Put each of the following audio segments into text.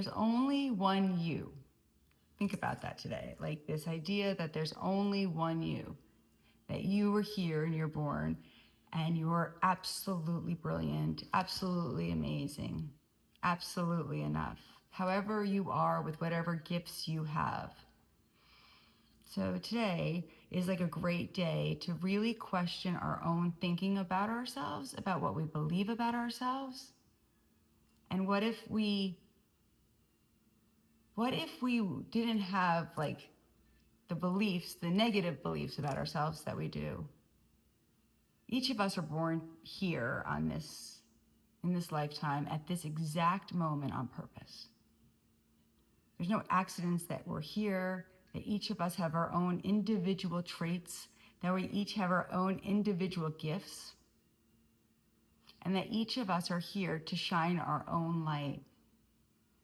There's only one you. Think about that today. Like this idea that there's only one you, that you were here and you're born and you're absolutely brilliant, absolutely amazing, absolutely enough. However you are with whatever gifts you have. So today is like a great day to really question our own thinking about ourselves, about what we believe about ourselves. And what if we didn't have like the beliefs, the negative beliefs about ourselves that we do? Each of us are born here on this, in this lifetime, at this exact moment on purpose. There's no accidents that we're here, that each of us have our own individual traits, that we each have our own individual gifts, and that each of us are here to shine our own light.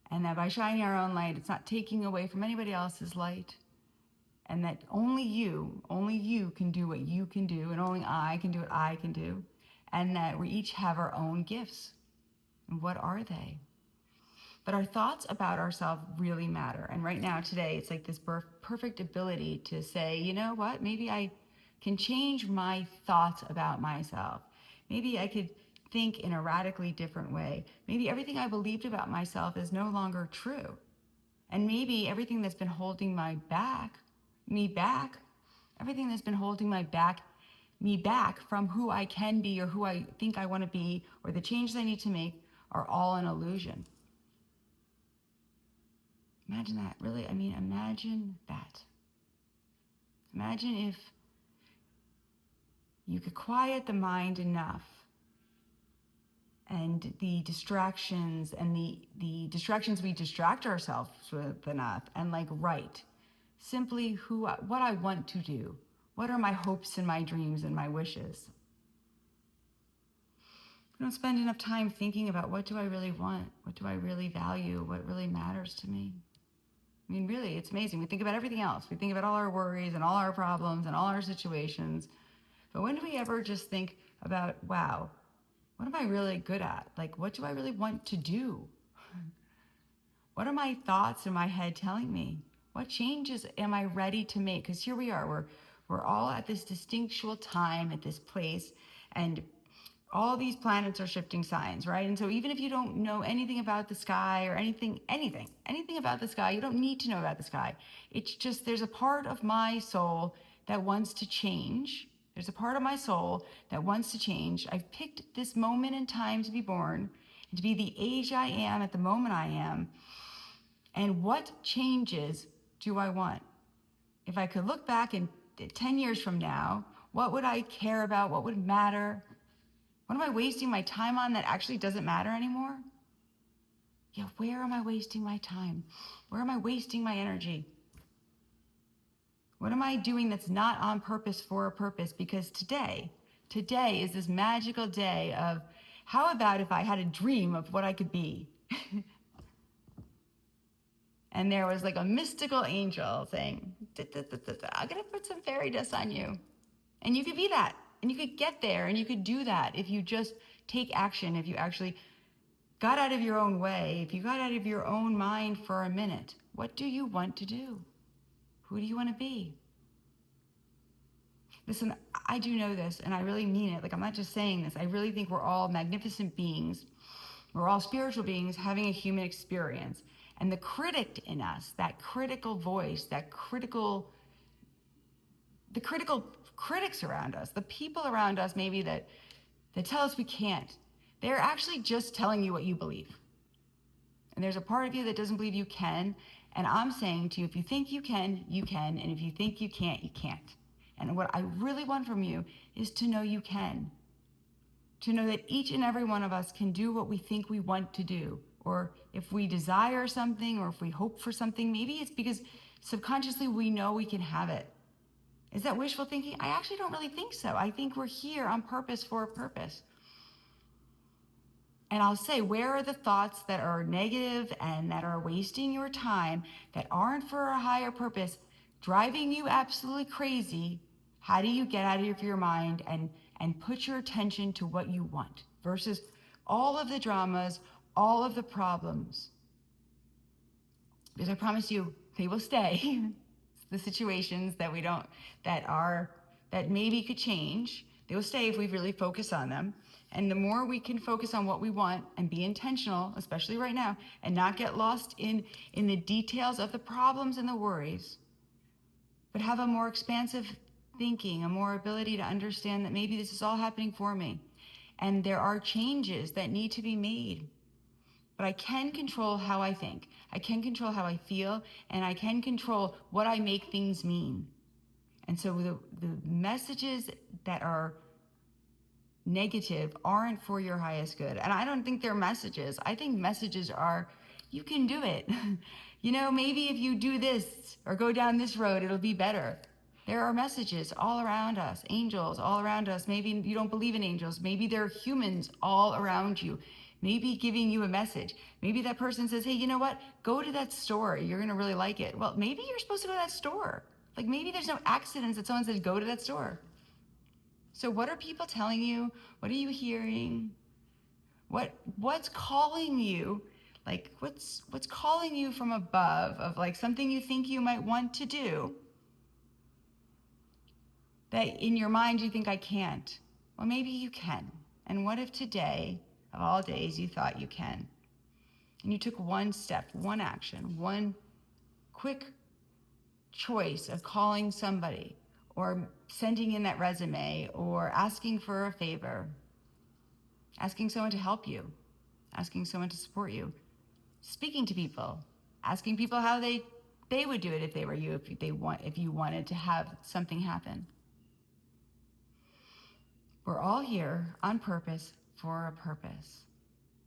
And that by shining our own light, it's not taking away from anybody else's light. And that only you can do what you can do, and only I can do what I can do. And that we each have our own gifts. And what are they? But our thoughts about ourselves really matter. And right now, today, it's like this perfect ability to say, you know what, maybe I can change my thoughts about myself. Maybe I could think in a radically different way. Maybe everything I believed about myself is no longer true. And maybe everything that's been holding me back, everything that's been holding me back from who I can be or who I think I want to be or the changes I need to make are all an illusion. Imagine that, really. I mean, imagine that. Imagine if you could quiet the mind enough and the distractions and the distractions we distract ourselves with enough and like write simply what I want to do. What are my hopes and my dreams and my wishes? We don't spend enough time thinking about what do I really want? What do I really value? What really matters to me? I mean, really, it's amazing. We think about everything else. We think about all our worries and all our problems and all our situations. But when do we ever just think about, wow, what am I really good at? Like, what do I really want to do? What are my thoughts in my head telling me? What changes am I ready to make? Because here we are, we're all at this distinctual time, at this place, and all these planets are shifting signs, right? And so even if you don't know anything about the sky or anything about the sky, you don't need to know about the sky. It's just, there's a part of my soul that wants to change. There's a part of my soul that wants to change. I've picked this moment in time to be born and to be the age I am at the moment I am. And what changes do I want? If I could look back in 10 years from now, what would I care about? What would matter? What am I wasting my time on that actually doesn't matter anymore? Yeah, where am I wasting my time? Where am I wasting my energy? What am I doing that's not on purpose for a purpose? Because today is this magical day of, how about if I had a dream of what I could be? And there was like a mystical angel saying, I'm gonna put some fairy dust on you. And you could be that. And you could get there and you could do that if you just take action, if you actually got out of your own way, if you got out of your own mind for a minute. What do you want to do? Who do you want to be? Listen, I do know this and I really mean it. Like, I'm not just saying this. I really think we're all magnificent beings. We're all spiritual beings having a human experience. And the critic in us, that critical voice, the critical critics around us, the people around us maybe that tell us we can't, they're actually just telling you what you believe. And there's a part of you that doesn't believe you can. And I'm saying to you, if you think you can, you can. And if you think you can't, you can't. And what I really want from you is to know you can. To know that each and every one of us can do what we think we want to do. Or if we desire something, or if we hope for something, maybe it's because subconsciously we know we can have it. Is that wishful thinking? I actually don't really think so. I think we're here on purpose for a purpose. And I'll say, where are the thoughts that are negative and that are wasting your time, that aren't for a higher purpose, driving you absolutely crazy? How do you get out of your mind and put your attention to what you want versus all of the dramas, all of the problems? Because I promise you, they will stay. The situations that we don't, that maybe could change, they will stay if we really focus on them. And the more we can focus on what we want and be intentional, especially right now, and not get lost in the details of the problems and the worries, but have a more expansive thinking, a more ability to understand that maybe this is all happening for me. And there are changes that need to be made. But I can control how I think. I can control how I feel, and I can control what I make things mean. And so the messages that are negative aren't for your highest good. And I don't think they're messages. I think messages are, you can do it. Maybe if you do this or go down this road, it'll be better. There are messages all around us, angels all around us. Maybe you don't believe in angels. Maybe there are humans all around you. Maybe giving you a message. Maybe that person says, hey, you know what? Go to that store. You're going to really like it. Well, maybe you're supposed to go to that store. Like maybe there's no accidents that someone says, go to that store. So what are people telling you? What are you hearing? What's calling you? Like what's calling you from above of like something you think you might want to do that in your mind you think I can't? Well, maybe you can. And what if today, of all days, you thought you can? And you took one step, one action, one quick choice of calling somebody or sending in that resume or asking for a favor, asking someone to help you, asking someone to support you, speaking to people, asking people how they would do it if they were you, if you wanted to have something happen. We're all here on purpose for a purpose.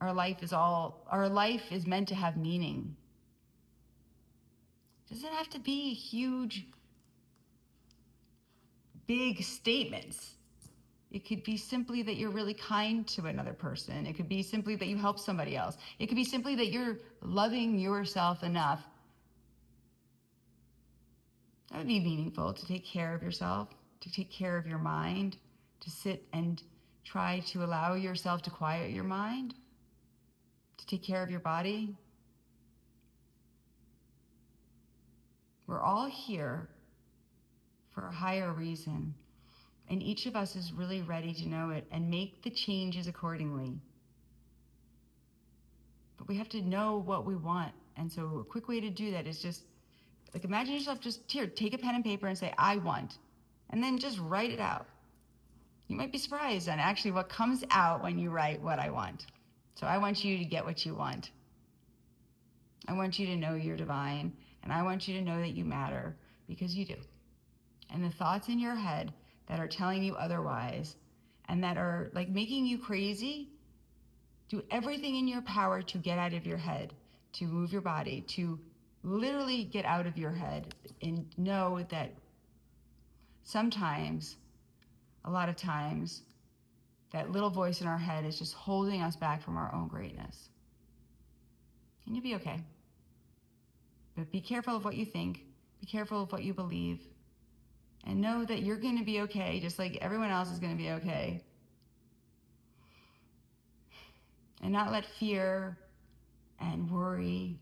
Our life is meant to have meaning. It doesn't have to be huge, big statements. It could be simply that you're really kind to another person. It could be simply that you help somebody else. It could be simply that you're loving yourself enough. That would be meaningful, to take care of yourself, to take care of your mind, to sit and try to allow yourself to quiet your mind, to take care of your body. We're all here for a higher reason, and each of us is really ready to know it and make the changes accordingly. But we have to know what we want, and so a quick way to do that is just, like, imagine yourself just here, take a pen and paper and say, I want, and then just write it out. You might be surprised on actually what comes out when you write what I want. So I want you to get what you want. I want you to know you're divine, and I want you to know that you matter, because you do. And the thoughts in your head that are telling you otherwise and that are like making you crazy, do everything in your power to get out of your head, to move your body, to literally get out of your head, and know that sometimes, a lot of times, that little voice in our head is just holding us back from our own greatness. And you'll be okay. But be careful of what you think. Be careful of what you believe. And know that you're going to be okay, just like everyone else is going to be okay. And not let fear and worry,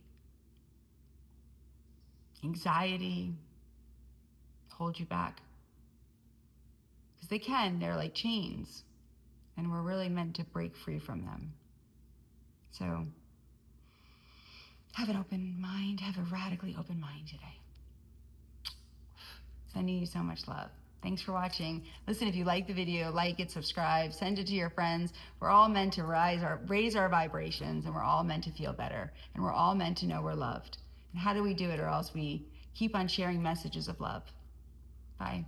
anxiety hold you back. Because they can, they're like chains. And we're really meant to break free from them. So have an open mind, have a radically open mind today. Sending you so much love. Thanks for watching. Listen, if you like the video, like it, subscribe, send it to your friends. We're all meant to raise our vibrations, and we're all meant to feel better. And we're all meant to know we're loved. And how do we do it, or else we keep on sharing messages of love? Bye.